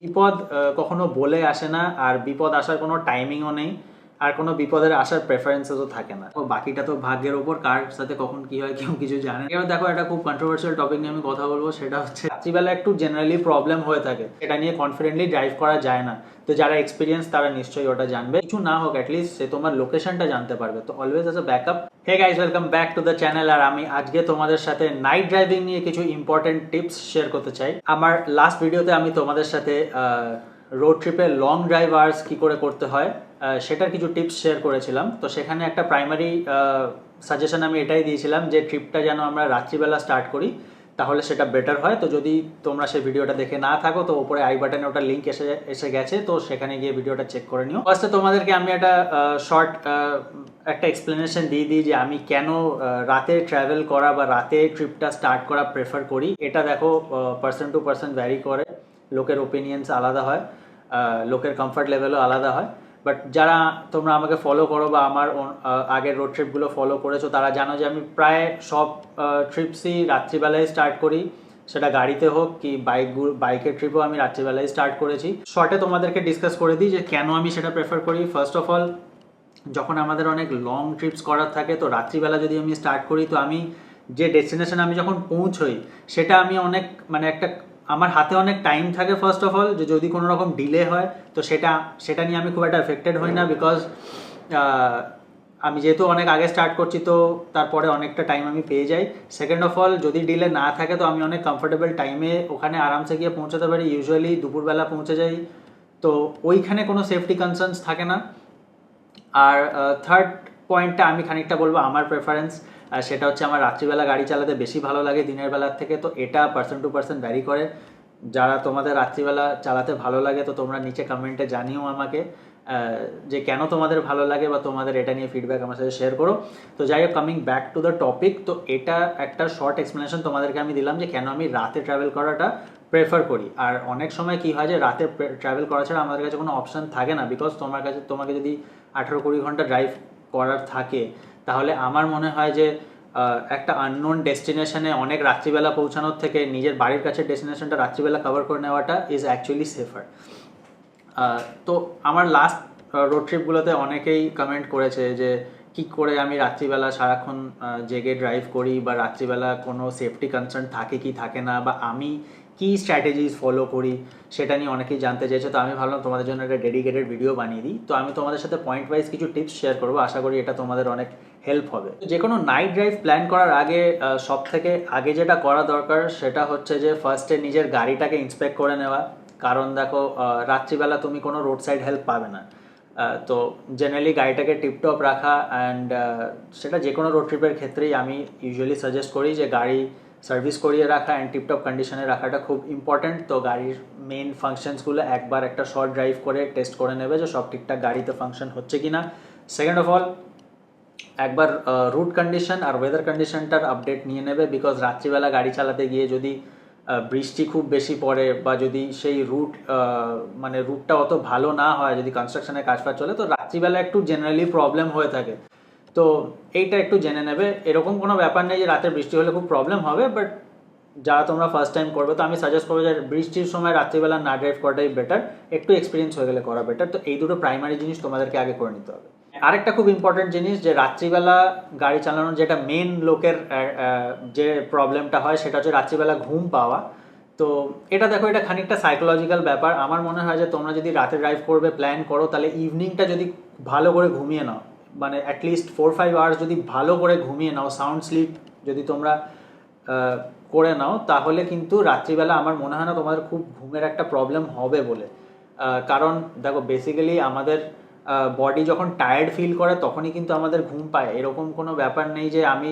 বিপদ কখনো বলে আসে না, আর বিপদ আসার কোনো টাইমিংও নেই, আর কোনো বিপদের আসার প্রেফারেন্সেসও থাকে না। তো বাকিটা তো ভাগ্যের ওপর, কার সাথে কখন কি হয় কেউ কিছু জানে। এবার দেখো, একটা খুব কন্ট্রোভার্সিয়াল টপিক নিয়ে আমি কথা বলবো, সেটা হচ্ছে রাত্রিবেলা একটু জেনারেলি প্রবলেম হয়ে থাকে, এটা নিয়ে কনফিডেন্টলি ড্রাইভ করা যায় না। তো যারা এক্সপিরিয়েন্স তারা নিশ্চয়ই ওটা জানবে, কিছু না হোক অ্যাটলিস্ট সে তোমার লোকেশনটা জানতে পারবে। তো always as a backup. Hey guys, welcome back to the channel. আর আমি আজকে তোমাদের সাথে নাইট ড্রাইভিং নিয়ে কিছু ইম্পর্টেন্ট টিপস শেয়ার করতে চাই। আমার লাস্ট ভিডিওতে আমি তোমাদের সাথে রোড ট্রিপে লং ড্রাইভ আওয়ার্স কী করে করতে হয় সেটার কিছু টিপস শেয়ার করেছিলাম। তো সেখানে একটা প্রাইমারি সাজেশন আমি এটাই দিয়েছিলাম যে ট্রিপটা যেন আমরা রাত্রিবেলা স্টার্ট করি, তাহলে সেটা বেটার হয়। তো যদি তোমরা সেই ভিডিওটা দেখে না থাকো, তো উপরে আই বাটনে ওটা লিঙ্ক এসে গেছে, তো সেখানে গিয়ে ভিডিওটা চেক করে নিও। ফার্স্টে তোমাদেরকে আমি একটা শর্ট একটা এক্সপ্লেনেশন দিয়ে দিই যে আমি কেন রাতে ট্রাভেল করা বা রাতে ট্রিপটা স্টার্ট করা প্রেফার করি। এটা দেখো, পার্সন টু পার্সন ভ্যারি করে, লোকের ওপিনিয়ন্স আলাদা হয়, লোকের কমফর্ট লেভেলও আলাদা হয়। বাট যারা তোমরা আমাকে ফলো করো বা আমার আগের রোড ট্রিপগুলো ফলো করেছো, তারা জানো যে আমি প্রায় সব ট্রিপসই রাত্রিবেলায় স্টার্ট করি, সেটা গাড়িতে হোক কি বাইকের ট্রিপও আমি রাত্রিবেলায় স্টার্ট করেছি। শর্টে তোমাদেরকে ডিসকাস করে দিই যে কেন আমি সেটা প্রেফার করি। ফার্স্ট অফ অল, যখন আমাদের অনেক লং ট্রিপস করার থাকে, তো রাত্রিবেলা যদি আমি স্টার্ট করি, তো আমি যে ডেস্টিনেশনে আমি যখন পৌঁছই, সেটা আমি অনেক একটা আমার হাতে অনেক টাইম থাকে। ফার্স্ট অফ অল, যে যদি কোনো রকম ডিলে হয়, তো সেটা নিয়ে আমি খুব একটা এফেক্টেড হই না, বিকজ আমি যেহেতু অনেক আগে স্টার্ট করছি, তো তারপরে অনেকটা টাইম আমি পেয়ে যাই। সেকেন্ড অফ অল, যদি ডিলে না থাকে, তো আমি অনেক কমফোর্টেবল টাইমে ওখানে আরামসে গিয়ে পৌঁছাতে পারি। ইউজুয়ালি দুপুরবেলা পৌঁছে যাই, তো ওইখানে কোনো সেফটি কনসার্নস থাকে না। আর থার্ড পয়েন্টটা আমি খানিকটা বলবো আমার প্রেফারেন্স, সেটা হচ্ছে আমার রাত্রিবেলা গাড়ি চালাতে বেশি ভালো লাগে দিনের বেলার থেকে। তো এটা পার্সন টু পার্সন ভ্যারি করে। যারা তোমাদের রাত্রিবেলা চালাতে ভালো লাগে, তো তোমরা নিচে কমেন্টে জানিও আমাকে যে কেন তোমাদের ভালো লাগে, বা তোমাদের এটা নিয়ে ফিডব্যাক আমার সাথে শেয়ার করো। তো যাই হোক, coming back to the topic, তো এটা একটা শর্ট এক্সপ্লেনেশন তোমাদেরকে আমি দিলাম যে কেন আমি রাতে ট্রাভেল করাটা প্রেফার করি। আর অনেক সময় কি হয় যে রাতে ট্রাভেল করা ছাড়া আমাদের কাছে কোনো অপশান থাকে না, বিকজ তোমাকে যদি 18-20 ঘন্টা ড্রাইভ করার থাকে, তাহলে আমার মনে হয় যে একটা আননোন ডেস্টিনেশনে অনেক রাত্রিবেলা পৌঁছানোর থেকে নিজের বাড়ির কাছে ডেস্টিনেশনটা রাত্রিবেলা কভার করে নেওয়াটা ইজ অ্যাকচুয়ালি সেফার। তো আমার লাস্ট রোড ট্রিপগুলোতে অনেকেই কমেন্ট করেছে যে কী করে আমি রাত্রিবেলা সারাক্ষণ জেগে ড্রাইভ করি, বা রাত্রিবেলা কোনো সেফটি কনসার্ন থাকে কি থাকে না, বা আমি কী স্ট্র্যাটেজিস ফলো করি, সেটা নিয়ে অনেকেই জানতে চাইছে। তো আমি ভাবলাম তোমাদের জন্য একটা ডেডিকেটেড ভিডিও বানিয়ে দিই। তো আমি তোমাদের সাথে পয়েন্ট ওয়াইজ কিছু টিপস শেয়ার করবো, আশা করি এটা তোমাদের অনেক হেল্প হবে। যে কোনো নাইট ড্রাইভ প্ল্যান করার আগে সব থেকে আগে যেটা করা দরকার, সেটা হচ্ছে যে ফার্স্টে নিজের গাড়িটাকে ইন্সপেক্ট করে নেওয়া। কারণ দেখো, রাত্রিবেলা তুমি কোনো রোড সাইড হেল্প পাবে না। তো জেনারেলি গাড়িটাকে টিপটপ রাখা, অ্যান্ড সেটা যে কোনো রোড ট্রিপের ক্ষেত্রেই আমি ইউজুয়ালি সাজেস্ট করি যে গাড়ি সার্ভিস করিয়ে রাখা অ্যান্ড টিপটপ কন্ডিশনে রাখাটা খুব ইম্পর্ট্যান্ট। তো গাড়ির মেন ফাংশনসগুলো একবার একটা শর্ট ড্রাইভ করে টেস্ট করে নেবে যে সব ঠিকঠাক গাড়িতে ফাংশন হচ্ছে কি না। সেকেন্ড অফ অল, একবার রুট কন্ডিশন আর ওয়েদার কন্ডিশনটার আপডেট নিয়ে নেবে, বিকজ রাত্রিবেলা গাড়ি চালাতে গিয়ে যদি বৃষ্টি খুব বেশি পড়ে, বা যদি সেই রুটটা অত ভালো না হয়, যদি কনস্ট্রাকশনের কাজ ফাজ চলে, তো রাত্রিবেলা একটু জেনারেলি প্রবলেম হয়ে থাকে। তো এইটা একটু জেনে নেবে। এরকম কোনো ব্যাপার নেই যে রাতে বৃষ্টি হলে খুব প্রবলেম হবে, বাট যারা তোমরা ফার্স্ট টাইম করবে, তো আমি সাজেস্ট করবো যে বৃষ্টির সময় রাত্রিবেলা না ড্রাইভ করাটাই বেটার, একটু এক্সপিরিয়েন্স হয়ে গেলে করা বেটার। তো এই দুটো প্রাইমারি জিনিস তোমাদেরকে আগে করে নিতে হবে। আরেকটা খুব ইম্পর্টেন্ট জিনিস, যে রাত্রিবেলা গাড়ি চালানোর যেটা মেন লোকের যে প্রবলেমটা হয়, সেটা হচ্ছে রাত্রিবেলা ঘুম পাওয়া। তো এটা দেখো, এটা খানিকটা সাইকোলজিক্যাল ব্যাপার। আমার মনে হয় যে তোমরা যদি রাতে ড্রাইভ করবে প্ল্যান করো, তাহলে ইভিনিংটা যদি ভালো করে ঘুমিয়ে নাও, মানে অ্যাটলিস্ট 4-5 আওয়ার্স যদি ভালো করে ঘুমিয়ে নাও, সাউন্ড স্লিপ যদি তোমরা করে নাও, তাহলে কিন্তু রাত্রিবেলা আমার মনে হয় না তোমাদের খুব ঘুমের একটা প্রবলেম হবে বলে। কারণ দেখো, বেসিক্যালি আমাদের বডি যখন টায়ার্ড ফিল করে, তখনই কিন্তু আমাদের ঘুম পায়। এরকম কোনো ব্যাপার নেই যে আমি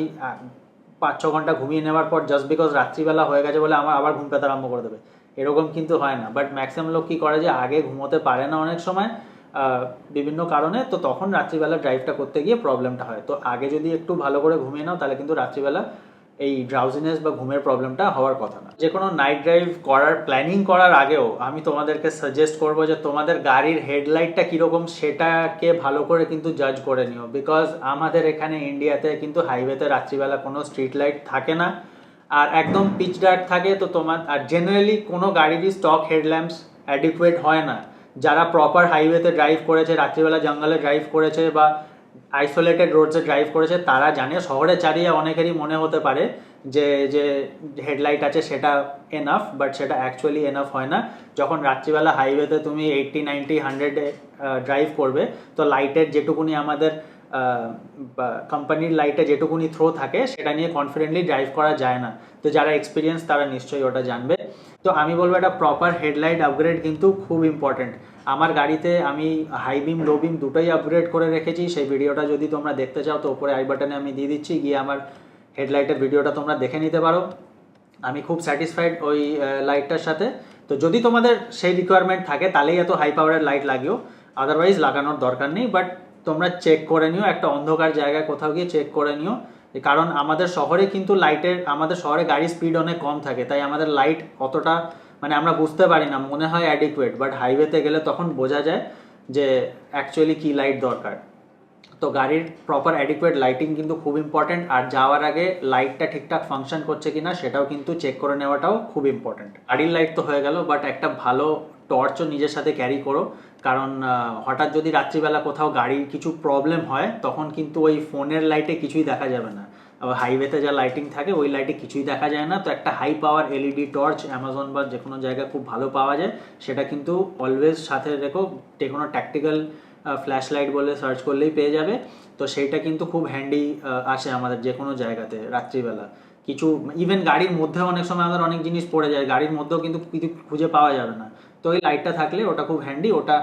5-6 ঘন্টা ঘুমিয়ে নেওয়ার পর জাস্ট বিকজ রাত্রিবেলা হয়ে গেছে বলে আমার আবার ঘুম পেতে আরম্ভ করে দেবে, এরকম কিন্তু হয় না। বাট ম্যাক্সিমাম লোক কী করে যে আগে ঘুমোতে পারে না অনেক সময় বিভিন্ন কারণে, তো তখন রাত্রিবেলা ড্রাইভটা করতে গিয়ে প্রবলেমটা হয়। তো আগে যদি একটু ভালো করে ঘুমিয়ে নাও, তাহলে কিন্তু রাত্রিবেলা এই ড্রাউজিনেস বা ঘুমের প্রবলেমটা হওয়ার কথা না। যে কোনো নাইট ড্রাইভ করার প্ল্যানিং করার আগেও আমি তোমাদেরকে সাজেস্ট করবো যে তোমাদের গাড়ির হেডলাইটটা কীরকম সেটাকে ভালো করে কিন্তু জাজ করে নিও, বিকজ আমাদের এখানে ইন্ডিয়াতে কিন্তু হাইওয়েতে রাত্রিবেলা কোনো স্ট্রিট লাইট থাকে না, আর একদম পিচ ডার্ক থাকে। তো আর জেনারেলি কোনো গাড়িরই স্টক হেডল্যাম্পস অ্যাডিকুয়েট হয় না। যারা প্রপার হাইওয়েতে ড্রাইভ করেছে, রাত্রিবেলা জঙ্গলে ড্রাইভ করেছে বা আইসোলেটেড রোডসে ড্রাইভ করেছে, তারা জানে। শহরে চালিয়ে অনেকেরই মনে হতে পারে যে যে হেডলাইট আছে সেটা এনাফ, বাট সেটা অ্যাকচুয়ালি এনাফ হয় না। যখন রাত্রিবেলা হাইওয়েতে তুমি 80, 90, 100-এ ড্রাইভ করবে, তো লাইটের যেটুকুনি আমাদের কোম্পানির লাইটে যেটুকুনি থ্রো থাকে সেটা নিয়ে কনফিডেন্টলি ড্রাইভ করা যায় না। তো যারা এক্সপিরিয়েন্স তারা নিশ্চয়ই ওটা জানবে। তো আমি বলবো একটা প্রপার হেডলাইট আপগ্রেড কিন্তু খুব ইম্পর্টেন্ট। আমার গাড়িতে আমি হাই বিম লো বিম দুটোই আপগ্রেড করে রেখেছি। সেই ভিডিওটা যদি তোমরা দেখতে চাও তো উপরে আই বাটনে আমি দিয়ে দিচ্ছি, গিয়ে আমার হেডলাইটের ভিডিওটা তোমরা দেখে নিতে পারো। আমি খুব স্যাটিসফাইড ওই লাইটটার সাথে। তো যদি তোমাদের সেই রিকোয়ারমেন্ট থাকে তাহলেই এত হাই পাওয়ারের লাইট লাগিও, আদারওয়াইজ লাগানোর দরকার নেই। বাট তোমরা চেক করে নিও, একটা অন্ধকার জায়গায় কোথাও গিয়ে চেক করে নিও, কারণ আমাদের শহরে কিন্তু আমাদের শহরে গাড়ির স্পিড অনেক কম থাকে, তাই আমাদের লাইট অতটা মানে আমরা বুঝতে পারি না, মনে হয় অ্যাডিকুয়েট, বাট হাইওয়েতে গেলে তখন বোঝা যায় যে অ্যাকচুয়ালি কি লাইট দরকার। তো গাড়ির প্রপার অ্যাডিকুয়েট লাইটিং কিন্তু খুব ইম্পর্টেন্ট। আর যাওয়ার আগে লাইটটা ঠিকঠাক ফাংশন করছে কিনা সেটাও কিন্তু চেক করে নেওয়াটাও খুব ইম্পর্টেন্ট। গাড়ির লাইট তো হয়ে গেল, বাট একটা ভালো টর্চও নিজের সাথে ক্যারি করো, কারণ হঠাৎ যদি রাত্রিবেলা কোথাও গাড়ির কিছু প্রবলেম হয় তখন কিন্তু ওই ফোনের লাইটে কিছুই দেখা যাবে না। হাইওয়েতে যা লাইটিং থাকে ওই লাইটে কিছুই দেখা যায় না। তো একটা high power LED torch Amazon বা যে কোনো জায়গায় খুব ভালো পাওয়া যায়, সেটা কিন্তু অলওয়েজ সাথে রেখো। কোনো ট্যাকটিক্যাল ফ্ল্যাশ লাইট বলে সার্চ করলেই পেয়ে যাবে। তো সেইটা কিন্তু খুব হ্যান্ডি আসে আমাদের যে কোনো জায়গাতে রাত্রিবেলা। কিছু ইভেন গাড়ির মধ্যেও অনেক সময় আমাদের অনেক জিনিস পড়ে যায়, গাড়ির মধ্যেও কিন্তু কিছু খুঁজে পাওয়া যাবে না। তো ওই লাইটটা থাকলে ওটা খুব হ্যান্ডি, ওটা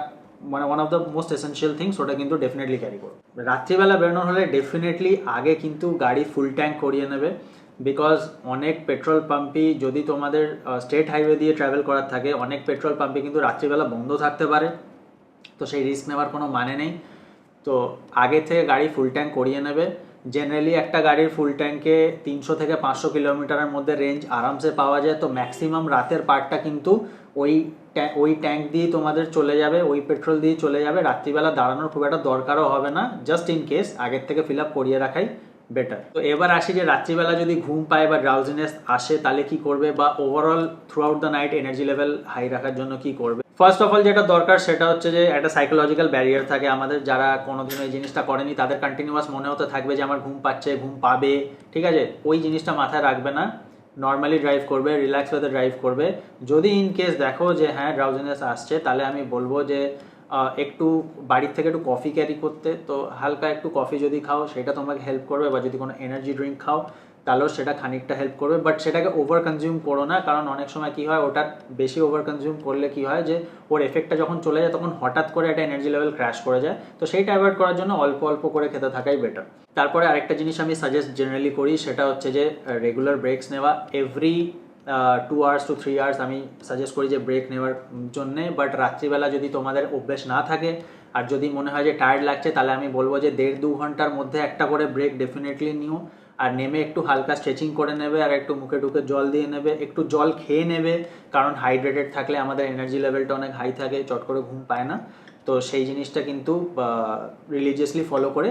মানে one of the most essential things, ওটা কিন্তু ডেফিনেটলি ক্যারি করো। রাত্রিবেলা বেরোনোর হলে ডেফিনেটলি আগে কিন্তু গাড়ি ফুল ট্যাঙ্ক করিয়ে নেবে, বিকজ অনেক পেট্রোল পাম্পই যদি তোমাদের স্টেট হাইওয়ে দিয়ে ট্রাভেল করার থাকে, অনেক পেট্রোল পাম্পে কিন্তু রাত্রিবেলা বন্ধ থাকতে পারে। তো সেই রিস্ক নেওয়ার কোনো মানে নেই। তো আগে থেকে গাড়ি ফুল ট্যাঙ্ক করিয়ে নেবে। জেনারেলি একটা গাড়ির ফুল ট্যাঙ্কে 300 থেকে 500 কিলোমিটারের মধ্যে রেঞ্জ আরামসে পাওয়া যায়। তো ম্যাক্সিমাম রাতের পার্টটা কিন্তু ওই ট্যাঙ্ক দিয়ে তোমাদের চলে যাবে, ওই পেট্রোল দিয়ে চলে যাবে। রাত্রিবেলা দাঁড়ানোর খুব একটা দরকারও হবে না, জাস্ট ইন কেস আগের থেকে ফিল আপ করিয়ে রাখাই বেটার। তো এবার আসি যে রাত্রিবেলা যদি ঘুম পায় বা ড্রাউজিনেস আসে তাহলে কি করবে, বা overall throughout the night energy level high রাখার জন্য কি করবে। ফার্স্ট অফ অল যেটা দরকার সেটা হচ্ছে যে একটা সাইকোলজিক্যাল ব্যারিয়ার থাকে আমাদের, যারা কোনোদিন এই জিনিসটা করেনি তাদের কন্টিনিউয়াস মনে হতে থাকবে যে আমার ঘুম পাচ্ছে, ঘুম পাবে, ঠিক আছে। ওই জিনিসটা মাথায় রাখবে না, নর্মালি ড্রাইভ করবে, রিল্যাক্স ওয়েতে ড্রাইভ করবে। যদি ইন কেস দেখো যে হ্যাঁ ড্রাউজিনেস আসছে, তাহলে আমি বলবো যে একটু বাড়ির থেকে একটু কফি ক্যারি করতে। তো হালকা একটু কফি যদি খাও সেটা তোমাকে হেল্প করবে, বা যদি কোনো এনার্জি ড্রিঙ্ক খাও তাহলেও সেটা খানিকটা হেল্প করবে। বাট সেটাকে ওভার কনজিউম করো না, কারণ অনেক সময় কি হয় ওটার বেশি ওভার কনজিউম করলে কি হয় যে ওর এফেক্টটা যখন চলে যায় তখন হঠাৎ করে একটা এনার্জি লেভেল ক্র্যাশ করে যায়। তো সেইটা অ্যাভয়েড করার জন্য অল্প অল্প করে খেতে থাকাই বেটার। তারপরে আরেকটা জিনিস আমি সাজেস্ট জেনারেলি করি, সেটা হচ্ছে যে রেগুলার ব্রেকস নেওয়া। এভরি 2 hours to 3 hours আমি সাজেস্ট করি যে ব্রেক নেওয়ার জন্যে। বাট রাত্রিবেলা যদি তোমাদের অভ্যেস না থাকে আর যদি মনে হয় যে টায়ার্ড লাগছে, তাহলে আমি বলবো যে 1.5-2 ঘন্টার মধ্যে একটা করে ব্রেক ডেফিনেটলি নিও। আর নেমে একটু হালকা স্ট্রেচিং করে নেবে, আর একটু মুখে টুকে জল দিয়ে নেবে, একটু জল খেয়ে নেবে, কারণ হাইড্রেটেড থাকলে আমাদের এনার্জি লেভেলটা অনেক হাই থাকে, চট করে ঘুম পায় না। তো সেই জিনিসটা কিন্তু রিলিজিয়াসলি ফলো করে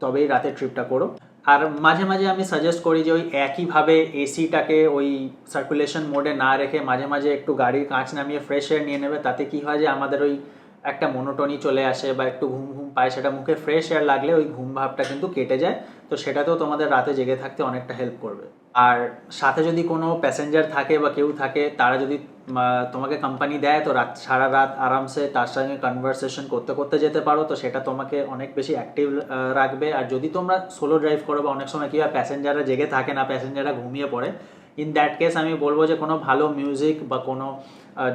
তবেই রাতের ট্রিপটা করো। আর মাঝে মাঝে আমি সাজেস্ট করি যে ওই একইভাবে এসিটাকে ওই সার্কুলেশন মোডে না রেখে মাঝে মাঝে একটু গাড়ির কাঁচ নামিয়ে ফ্রেশ এয়ার নিয়ে নেবে। তাতে কি হয় যে আমাদের ওই একটা মনোটনি চলে আসে বা একটু ঘুম ঘুম পায়, সেটা মুখে ফ্রেশ এয়ার লাগলে ওই ঘুম ভাবটা কিন্তু কেটে যায়। তো সেটাতেও তোমাদের রাতে জেগে থাকতে অনেকটা হেল্প করবে। আর সাথে যদি কোনো প্যাসেঞ্জার থাকে বা কেউ থাকে, তারা যদি তোমাকে কোম্পানি দেয়, তো সারা রাত আরামসে তার সঙ্গে কনভারসেশন করতে করতে যেতে পারো। তো সেটা তোমাকে অনেক বেশি অ্যাক্টিভ রাখবে। আর যদি তোমরা সোলো ড্রাইভ করো বা অনেক সময় কী হয় প্যাসেঞ্জাররা জেগে থাকে না, প্যাসেঞ্জাররা ঘুমিয়ে পড়ে, ইন দ্যাট কেস আমি বলবো যে কোনো ভালো মিউজিক বা কোনো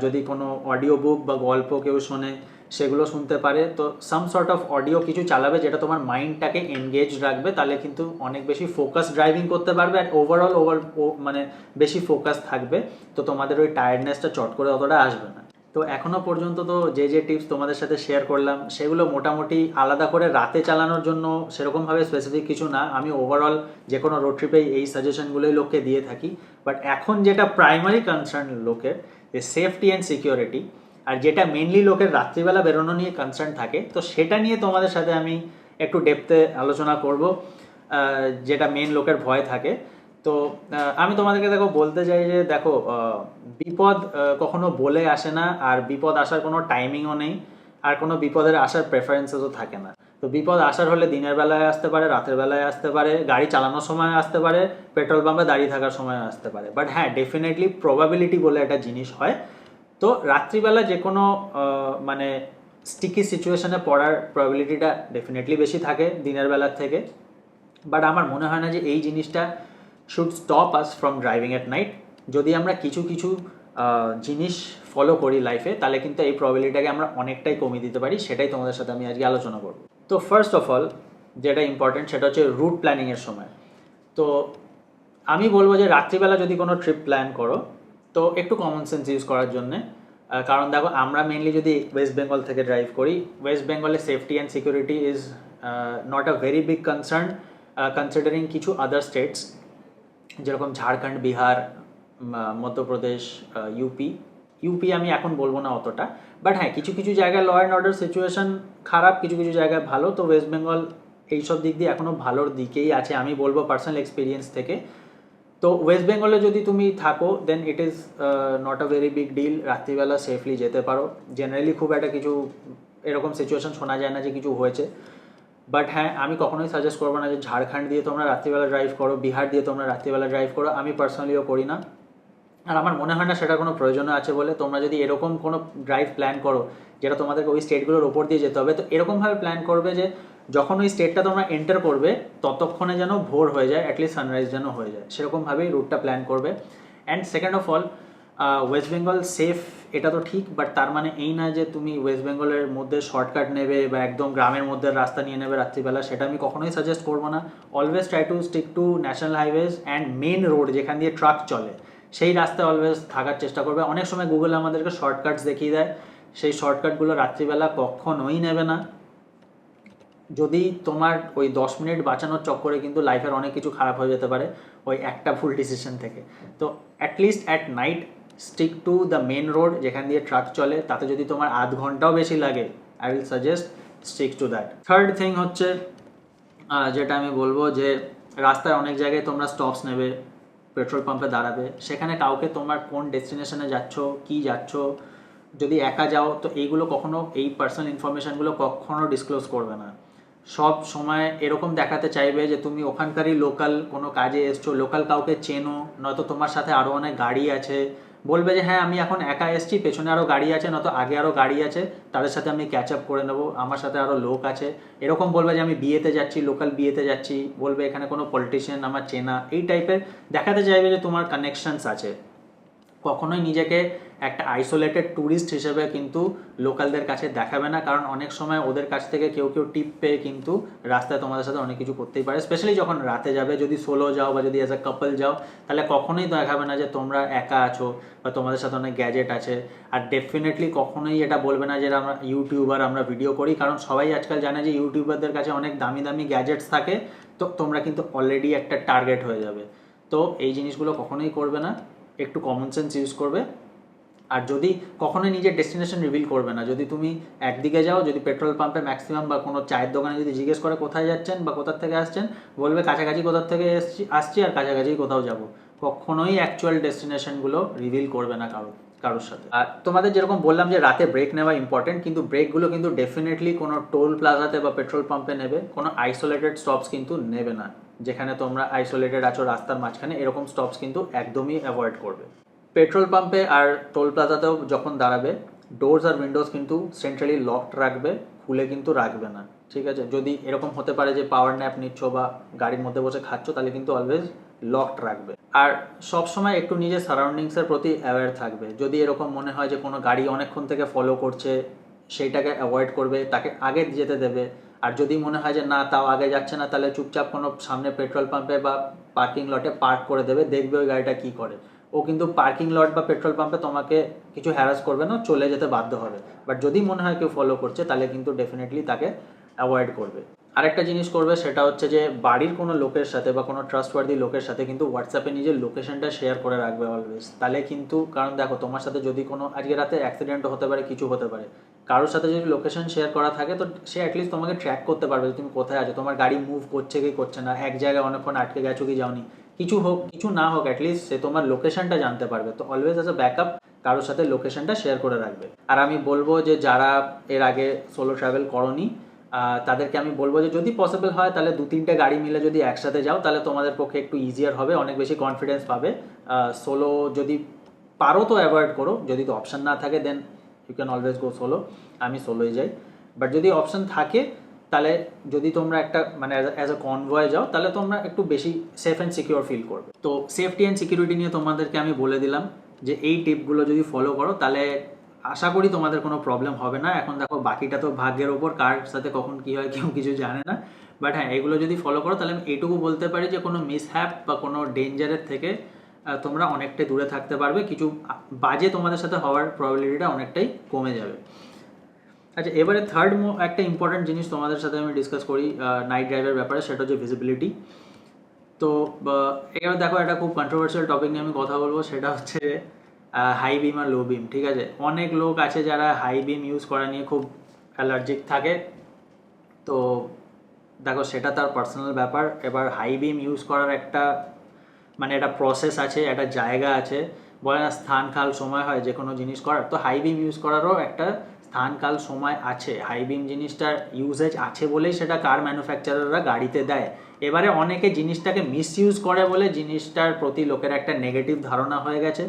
যদি কোনো অডিও বুক বা গল্প কেউ শোনে সেগুলো শুনতে পারে। তো সাম সর্ট অফ অডিও কিছু চালাবে যেটা তোমার মাইন্ডটাকে এনগেজ রাখবে, তাহলে কিন্তু অনেক বেশি ফোকাস ড্রাইভিং করতে পারবে। আর ওভারঅল মানে বেশি ফোকাস থাকবে। তো তোমাদের ওই টায়ার্ডনেসটা চট করে অতটা আসবে না। তো এখনও পর্যন্ত তো যে টিপস তোমাদের সাথে শেয়ার করলাম সেগুলো মোটামুটি আলাদা করে রাতে চালানোর জন্য সেরকমভাবে স্পেসিফিক কিছু না। আমি ওভারঅল যে কোনো রোড ট্রিপেই এই সাজেশনগুলোই লোককে দিয়ে থাকি। বাট এখন যেটা প্রাইমারি কনসার্ন লোকের, যে সেফটি অ্যান্ড সিকিউরিটি, আর যেটা মেনলি লোকের রাত্রিবেলা বেরোনো নিয়ে কনসার্ন থাকে, তো সেটা নিয়ে তোমাদের সাথে আমি একটু ডেপথে আলোচনা করব, যেটা মেন লোকের ভয় থাকে। তো আমি তোমাদেরকে দেখো বলতে চাই যে দেখো বিপদ কখনো বলে আসে না, আর বিপদ আসার কোনো টাইমিংও নেই, আর কোনো বিপদের আসার প্রেফারেন্সেসও থাকে না। তো বিপদ আসার হলে দিনের বেলায় আসতে পারে, রাতের বেলায় আসতে পারে, গাড়ি চালানোর সময় আসতে পারে, পেট্রোল পাম্পে দাঁড়িয়ে থাকার সময় আসতে পারে। বাট হ্যাঁ, ডেফিনেটলি প্রবাবিলিটি বলে একটা জিনিস হয়। তো রাত্রিবেলা যে কোনো মানে স্টিকি সিচুয়েশনে পড়ার প্রবাবিলিটিটা ডেফিনেটলি বেশি থাকে দিনের বেলার থেকে। বাট আমার মনে হয় না যে এই জিনিসটা should stop us from driving at night. যদি আমরা কিছু কিছু জিনিস ফলো করি লাইফে, তাহলে কিন্তু এই প্রবাবিলিটিটাকে আমরা অনেকটাই কমিয়ে দিতে পারি। সেটাই তোমাদের সাথে আমি আজকে আলোচনা করব। তো ফার্স্ট অফ অল যেটা ইম্পর্টেন্ট সেটা হচ্ছে রুট প্ল্যানিংয়ের সময়। তো আমি বলবো যে রাত্রিবেলা যদি কোনো ট্রিপ প্ল্যান করো, তো একটু কমন সেন্স ইউজ করার জন্যে। কারণ দেখো, আমরা মেনলি যদি ওয়েস্ট বেঙ্গল থেকে ড্রাইভ করি, ওয়েস্ট বেঙ্গলে safety and security is not a very big concern considering কিছু আদার স্টেটস, যেরকম ঝাড়খণ্ড, বিহার, মধ্যপ্রদেশ, ইউপি আমি এখন বলবো না অতটা। বাট হ্যাঁ, কিছু কিছু জায়গায় ল অ্যান্ড অর্ডার সিচুয়েশন খারাপ, কিছু কিছু জায়গায় ভালো। তো ওয়েস্ট বেঙ্গল এইসব দিক দিয়ে এখনও ভালোর দিকেই আছে, আমি বলবো পার্সোনাল এক্সপিরিয়েন্স থেকে। তো ওয়েস্ট বেঙ্গলে যদি তুমি থাকো, then it is not a very big deal, রাত্রিবেলা সেফলি যেতে পারো। জেনারেলি খুব একটা কিছু এরকম সিচুয়েশন শোনা যায় না যে কিছু হয়েছে। বাট হ্যাঁ, আমি কখনোই সাজেস্ট করবো না যে ঝাড়খণ্ড দিয়ে তোমরা রাত্রিবেলা ড্রাইভ করো, বিহার দিয়ে তোমরা রাত্রিবেলা ড্রাইভ করো। আমি পার্সোনালিও করি না, আর আমার মনে হয় না সেটা কোনো প্রয়োজনও আছে বলে। তোমরা যদি এরকম কোনো ড্রাইভ প্ল্যান করো যেটা তোমাদেরকে ওই স্টেটগুলোর ওপর দিয়ে যেতে হবে, তো এরকমভাবে প্ল্যান করবে যে যখন ওই স্টেটটা তোমরা এন্টার করবে ততক্ষণে যেন ভোর হয়ে যায়, অ্যাটলিস্ট সানরাইজ যেন হয়ে যায়, সেরকমভাবেই রুটটা প্ল্যান করবে। And second of all, West Bengal safe এটা তো ঠিক, বাট তার মানে এই না যে তুমি ওয়েস্ট বেঙ্গলের মধ্যে শর্টকাট নেবে বা একদম গ্রামের মধ্যে রাস্তা নিয়ে নেবে রাত্রিবেলা, সেটা আমি কখনোই সাজেস্ট করবো না। Always try to stick to national highways and main road যেখান দিয়ে ট্রাক চলে, সেই রাস্তায় অলওয়েজ থাকার চেষ্টা করবে। অনেক সময় গুগল আমাদেরকে শর্টকাটস দেখিয়ে দেয়, সেই শর্টকাটগুলো রাত্রিবেলা কখনোই নেবে না। যদি তোমার ওই 10 মিনিট বাঁচানোর চক্করে কিন্তু লাইফের অনেক কিছু খারাপ হয়ে যেতে পারে ওই একটা ভুল ডিসিশন থেকে। তো at least at night stick to the main road যেখান দিয়ে ট্রাক চলে, তাতে যদি তোমার আধ ঘন্টাও বেশি লাগে, I will suggest stick to that. Third thing হচ্ছে যেটা আমি বলবো, যে রাস্তায় অনেক জায়গায় তোমরা স্টপস নেবে, পেট্রোল পাম্পে দাঁড়াবে, সেখানে কাউকে তোমার কোন ডেস্টিনেশনে যাচ্ছ, কি যাচ্ছ, যদি একা যাও, তো এইগুলো কখনো, এই পার্সোনাল ইনফরমেশানগুলো কখনো ডিসক্লোজ করবে না। সব সময় এরকম দেখাতে চাইবে যে তুমি ওখানকারই লোকাল কোনো কাজে এসছো, লোকাল কাউকে চেনো, নয়তো তোমার সাথে আরও অনেক গাড়ি আছে। বলবে যে হ্যাঁ আমি এখন একা এসেছি, পেছনে আরও গাড়ি আছে, নয়তো আগে আরও গাড়ি আছে, তাদের সাথে আমি ক্যাচ আপ করে নেবো, আমার সাথে আরও লোক আছে। এরকম বলবে যে আমি বিয়েতে যাচ্ছি, লোকাল বিয়েতে যাচ্ছি, বলবে এখানে কোনো পলিটিশিয়ান আমার চেনা, এই টাইপের দেখাতে চাইবে যে তোমার কানেকশনস আছে। কখনোই নিজেকে একটা আইসোলেটেড ট্যুরিস্ট হিসেবে কিন্তু লোকালদের কাছে দেখাবে না, কারণ অনেক সময় ওদের কাছ থেকে কেউ কেউ টিপ পেয়ে কিন্তু রাস্তায় তোমাদের সাথে অনেক কিছু করতেই পারে। স্পেশালি যখন রাতে যাবে, যদি সোলো যাও বা যদি অ্যাজ এ কাপল যাও, তাহলে কখনোই দেখাবে না যে তোমরা একা আছো বা তোমাদের সাথে অনেক গ্যাজেট আছে। আর ডেফিনেটলি কখনোই এটা বলবে না যে আমরা ইউটিউবার, আমরা ভিডিও করি, কারণ সবাই আজকাল জানে যে ইউটিউবারদের কাছে অনেক দামি দামি গ্যাজেটস থাকে। তো তোমরা কিন্তু অলরেডি একটা টার্গেট হয়ে যাবে। তো এই জিনিসগুলো কখনোই করবে না, একটু কমন সেন্স ইউজ করবে। আর যদি কখনোই নিজের ডেস্টিনেশন রিভিল করবে না। যদি তুমি একদিকে যাও, যদি পেট্রোল পাম্পে ম্যাক্সিমাম বা কোনো চায়ের দোকানে যদি জিজ্ঞেস করে কোথায় যাচ্ছেন বা কোথার থেকে আসছেন, বলবে কাছাকাছি কোথার থেকে আসছি আর কাছাকাছি কোথাও যাব। কখনোই অ্যাকচুয়াল ডেস্টিনেশনগুলো রিভিল করবে না কারোর সাথে। আর তোমাদের যেরকম বললাম যে রাতে ব্রেক নেওয়া ইম্পর্টেন্ট, কিন্তু ব্রেকগুলো কিন্তু ডেফিনেটলি কোনো টোল প্লাজাতে বা পেট্রোল পাম্পে নেবে, কোনো আইসোলেটেড স্টপস কিন্তু নেবে না। যেখানে তোমরা আইসোলেটেড আছো রাস্তার মাঝখানে, এরকম স্টপস কিন্তু একদমই অ্যাভয়েড করবে। পেট্রোল পাম্পে আর টোল প্লাজাতেও যখন দাঁড়াবে, ডোরস আর উইন্ডোজ কিন্তু সেন্ট্রালি লকড রাখবে, খুলে কিন্তু রাখবে না, ঠিক আছে? যদি এরকম হতে পারে যে পাওয়ার ন্যাপ নিচ্ছ বা গাড়ির মধ্যে বসে খাচ্ছ, তাহলে কিন্তু অলওয়েজ লকড রাখবে। আর সবসময় একটু নিজের সারাউন্ডিংসের প্রতি অ্যাওয়্যার থাকবে। যদি এরকম মনে হয় যে কোনো গাড়ি অনেকক্ষণ থেকে ফলো করছে, সেইটাকে অ্যাভয়েড করবে, তাকে আগে যেতে দেবে। আর যদি মনে হয় যে না, তাও আগে যাচ্ছে না, তাহলে চুপচাপ কোনো সামনে পেট্রোল পাম্পে বা পার্কিং লটে পার্ক করে দেবে, দেখবে ওই গাড়িটা কী করে। ও কিন্তু পার্কিং লট বা পেট্রোল পাম্পে তোমাকে কিছু হ্যারাস করবে না, চলে যেতে বাধ্য হবে। বাট যদি মনে হয় কেউ ফলো করছে, তাহলে কিন্তু ডেফিনেটলি তাকে অ্যাভয়েড করবে। আরেকটা জিনিস করবে, সেটা হচ্ছে যে বাড়ির কোনো লোকের সাথে বা কোনো ট্রাস্টওয়ার্দি লোকের সাথে কিন্তু হোয়াটসঅ্যাপে নিজের লোকেশনটা শেয়ার করে রাখবে অলওয়েজ। তাহলে কিন্তু, কারণ দেখো, তোমার সাথে যদি কোনো আজকে রাতে অ্যাক্সিডেন্টও হতে পারে, কিছু হতে পারে, কারোর সাথে যদি লোকেশন শেয়ার করা থাকে, তো সে অ্যাটলিস্ট তোমাকে ট্র্যাক করতে পারবে যে তুমি কোথায় আছো, তোমার গাড়ি মুভ করছে কি করছে না, এক জায়গায় অনেকক্ষণ আটকে গেছো কি যাওনি। কিছু হোক কিছু না হোক অ্যাটলিস্ট সে তোমার লোকেশনটা জানতে পারবে। তো অলওয়েজ অ্যাজ আ ব্যাকআপ কারোর সাথে লোকেশনটা শেয়ার করে রাখবে। আর আমি বলবো যে যারা এর আগে সোলো ট্রাভেল করনি তাদেরকে আমি বলবো যে যদি পসিবল হয় তাহলে 2-3টে গাড়ি মিলে যদি একসাথে যাও তাহলে তোমাদের পক্ষে একটু ইজিয়ার হবে, অনেক বেশি কনফিডেন্স পাবে। সোলো যদি পারো তো অ্যাভয়েড করো, যদি তো অপশান না থাকে then you can always go solo. আমি সোলোই যাই, বাট যদি অপশান থাকে তাহলে যদি তোমরা একটা মানে অ্যাজ আ কনভয়ে যাও তাহলে তোমরা একটু বেশি সেফ অ্যান্ড সিকিউর ফিল করবে। তো সেফটি অ্যান্ড সিকিউরিটি নিয়ে তোমাদেরকে আমি বলে দিলাম যে এই টিপগুলো যদি ফলো করো তাহলে আশা করি তোমাদের কোনো প্রবলেম হবে না। এখন দেখো বাকিটা তো ভাগ্যের ওপর, কার সাথে কখন কী হয় কেউ কিছু জানে না, বাট হ্যাঁ এগুলো যদি ফলো করো তাহলে আমি এইটুকু বলতে পারি যে কোনো মিসহ্যাপ বা কোনো ডেঞ্জারের থেকে তোমরা অনেকটাই দূরে থাকতে পারবে, কিছু বাজে তোমাদের সাথে হওয়ার প্রবাবিলিটিটা অনেকটাই কমে যাবে। আচ্ছা, এবারে থার্ড একটা ইম্পর্টেন্ট জিনিস তোমাদের সাথে আমি ডিসকাস করি নাইট ড্রাইভের ব্যাপারে, সেটা হচ্ছে ভিজিবিলিটি। তো এবার দেখো একটা খুব কন্ট্রোভার্সিয়াল টপিক নিয়ে আমি কথা বলবো, সেটা হচ্ছে হাই বিম আর লো বিম। ঠিক আছে, অনেক লোক আছে যারা হাই বিম ইউজ করা নিয়ে খুব অ্যালার্জিক থাকে। তো দেখো সেটা তার পার্সোনাল ব্যাপার। এবার হাই বিম ইউজ করার একটা মানে একটা প্রসেস আছে, একটা জায়গা আছে, বলে না স্থান কাল সময় হয় যে কোনো জিনিস করার, তো হাই বিম ইউজ করারও একটা স্থান কাল সময় আছে। হাই বিম জিনিসটার ইউজেজ আছে বলেই সেটা কার ম্যানুফ্যাকচারাররা গাড়িতে দেয়। এবারে অনেকে জিনিসটাকে মিসইউজ করে বলে জিনিসটার প্রতি লোকের একটা নেগেটিভ ধারণা হয়ে গেছে,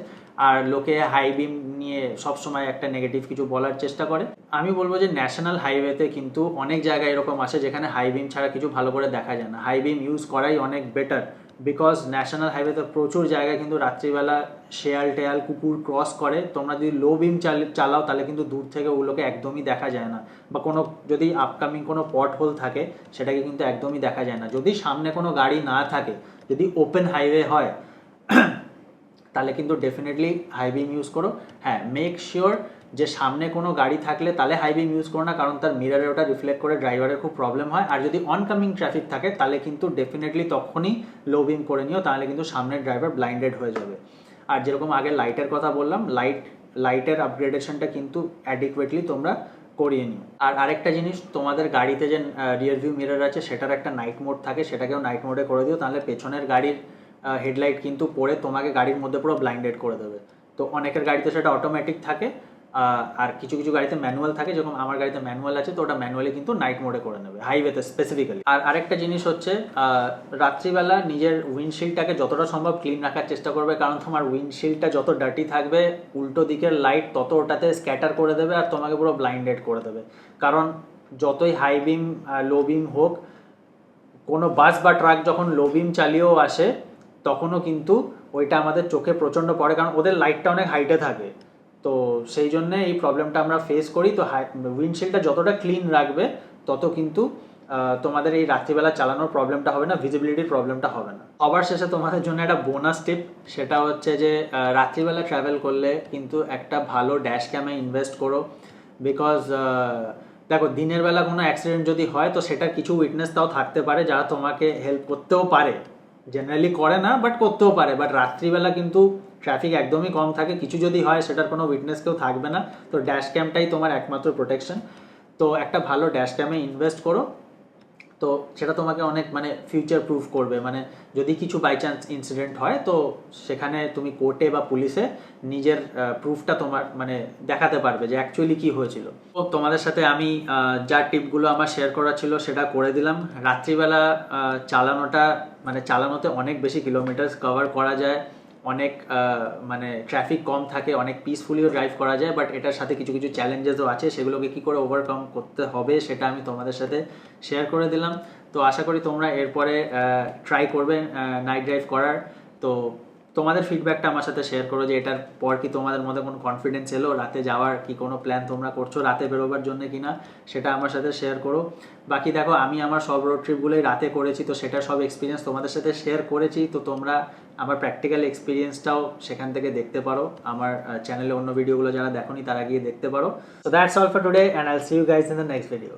আর লোকে হাই বিম নিয়ে সবসময় একটা নেগেটিভ কিছু বলার চেষ্টা করে। আমি বলবো যে ন্যাশনাল হাইওয়েতে কিন্তু অনেক জায়গায় এরকম আছে যেখানে হাই বিম ছাড়া কিছু ভালো করে দেখা যায় না। হাই বিম ইউজ করাই অনেক বেটার, বিকজ ন্যাশনাল হাইওয়েতে প্রচুর জায়গায় কিন্তু রাত্রিবেলা শেয়াল টেয়াল কুকুর ক্রস করে। তোমরা যদি লো বিম চালাও তাহলে কিন্তু দূর থেকে ওগুলোকে একদমই দেখা যায় না, বা কোনো যদি আপকামিং কোনো পট হোল থাকে সেটাকে কিন্তু একদমই দেখা যায় না। যদি সামনে কোনো গাড়ি না থাকে, যদি ওপেন হাইওয়ে হয় তাহলে কিন্তু ডেফিনেটলি হাই বিম ইউজ করো। হ্যাঁ, মেক শিওর যে সামনে কোনো গাড়ি থাকলে তাহলে হাই বিম ইউজ করো না, কারণ তার মিরারে ওটা রিফ্লেক্ট করে ড্রাইভারের খুব প্রবলেম হয়। আর যদি অনকামিং ট্রাফিক থাকে তাহলে কিন্তু ডেফিনেটলি তখনই লো বিম করে নিও, তাহলে কিন্তু সামনের ড্রাইভার ব্লাইন্ডেড হয়ে যাবে। আর যেরকম আগে লাইটের কথা বললাম, লাইটের আপগ্রেডেশনটা কিন্তু অ্যাডিকুয়েটলি তোমরা করিয়ে নিও। আর আরেকটা জিনিস, তোমাদের গাড়িতে যে রিয়ার ভিউ মিরর আছে সেটার একটা নাইট মোড থাকে, সেটাকেও নাইট মোডে করে দিও, তাহলে পেছনের গাড়ির হেডলাইট কিন্তু পড়ে তোমাকে গাড়ির মধ্যে পুরো ব্লাইন্ডেড করে দেবে। তো অনেকের গাড়িতে সেটা অটোমেটিক থাকে, আর কিছু কিছু গাড়িতে ম্যানুয়াল থাকে, যেরকম আমার গাড়িতে ম্যানুয়াল আছে, তো ওটা ম্যানুয়ালি কিন্তু নাইট মোডে করে নেবে হাইওয়েতে স্পেসিফিক্যালি। আর আরেকটা জিনিস হচ্ছে রাত্রিবেলা নিজের উইন্ডশিল্ডটাকে যতটা সম্ভব ক্লিন রাখার চেষ্টা করবে, কারণ তোমার উইন্ডশিল্ডটা যত ডার্টি থাকবে উল্টো দিকের লাইট তত ওটাতে স্ক্যাটার করে দেবে আর তোমাকে পুরো ব্লাইন্ডেড করে দেবে। কারণ যতই হাই বিম লো বিম হোক, কোনো বাস বা ট্রাক যখন লো বিম চালিয়েও আসে তখনও কিন্তু ওইটা আমাদের চোখে প্রচণ্ড পড়ে, কারণ ওদের লাইটটা অনেক হাইটে থাকে। তো সেই জন্যে এই প্রবলেমটা আমরা ফেস করি। তো উইন্ডশিল্ডটা যতটা ক্লিন রাখবে তত কিন্তু তোমাদের এই রাত্রিবেলা চালানোর প্রবলেমটা হবে না, ভিজিবিলিটির প্রবলেমটা হবে না। সবার শেষে তোমাদের জন্য একটা বোনাস টিপ, সেটা হচ্ছে যে রাত্রিবেলা ট্রাভেল করলে কিন্তু একটা ভালো ড্যাশ ক্যামে ইনভেস্ট করো। বিকজ দেখো দিনের বেলা কোনো অ্যাক্সিডেন্ট যদি হয় তো সেটার কিছু উইটনেস তাও থাকতে পারে যারা তোমাকে হেল্প করতেও পারে, জেনারেলি করে না বাট করতেও পারে। বাট রাত্রিবেলা কিন্তু ট্রাফিক একদমই কম থাকে, কিছু যদি হয় সেটার কোনো উইটনেস কেউ থাকবে না। তো ড্যাশ ক্যামটাই তোমার একমাত্র প্রোটেকশন। তো একটা ভালো ড্যাশ ক্যামে ইনভেস্ট করো, তো সেটা তোমাকে অনেক মানে ফিউচার প্রুফ করবে। মানে যদি কিছু বাই চান্স ইনসিডেন্ট হয় তো সেখানে তুমি কোর্টে বা পুলিশে নিজের প্রুফটা তোমার মানে দেখাতে পারবে যে অ্যাকচুয়ালি কী হয়েছিল। তো তোমাদের সাথে আমি যা টিপগুলো আমার শেয়ার করা ছিল সেটা করে দিলাম। রাত্রিবেলা চালানোতে অনেক বেশি কিলোমিটার কভার করা যায়, অনেক মানে ট্রাফিক কম থাকে, অনেক পিসফুলিও ড্রাইভ করা যায়। বাট এটার সাথে কিছু কিছু চ্যালেঞ্জেসও আছে, সেগুলোকে কী করে ওভারকাম করতে হবে সেটা আমি তোমাদের সাথে শেয়ার করে দিলাম। তো আশা করি তোমরা এরপরে ট্রাই করবে নাইট ড্রাইভ করার। তো তোমাদের ফিডব্যাকটা আমার সাথে শেয়ার করো যে এটার পর কি তোমাদের মধ্যে কোনো কনফিডেন্স এলো, রাতে যাওয়ার কি কোনো প্ল্যান তোমরা করছো রাতে বেরোবার জন্য কি না, সেটা আমার সাথে শেয়ার করো। বাকি দেখো আমি আমার সব রোড ট্রিপগুলোই রাতে করেছি, তো সেটা সব এক্সপিরিয়েন্স তোমাদের সাথে শেয়ার করেছি। তো তোমরা আমার প্র্যাকটিক্যাল এক্সপিরিয়েন্সটাও সেখান থেকে দেখতে পারো, আমার চ্যানেলে অন্য ভিডিওগুলো যারা দেখোনি তারা গিয়ে দেখতে পারো। So that's all for today and I'll see you guys in the next video.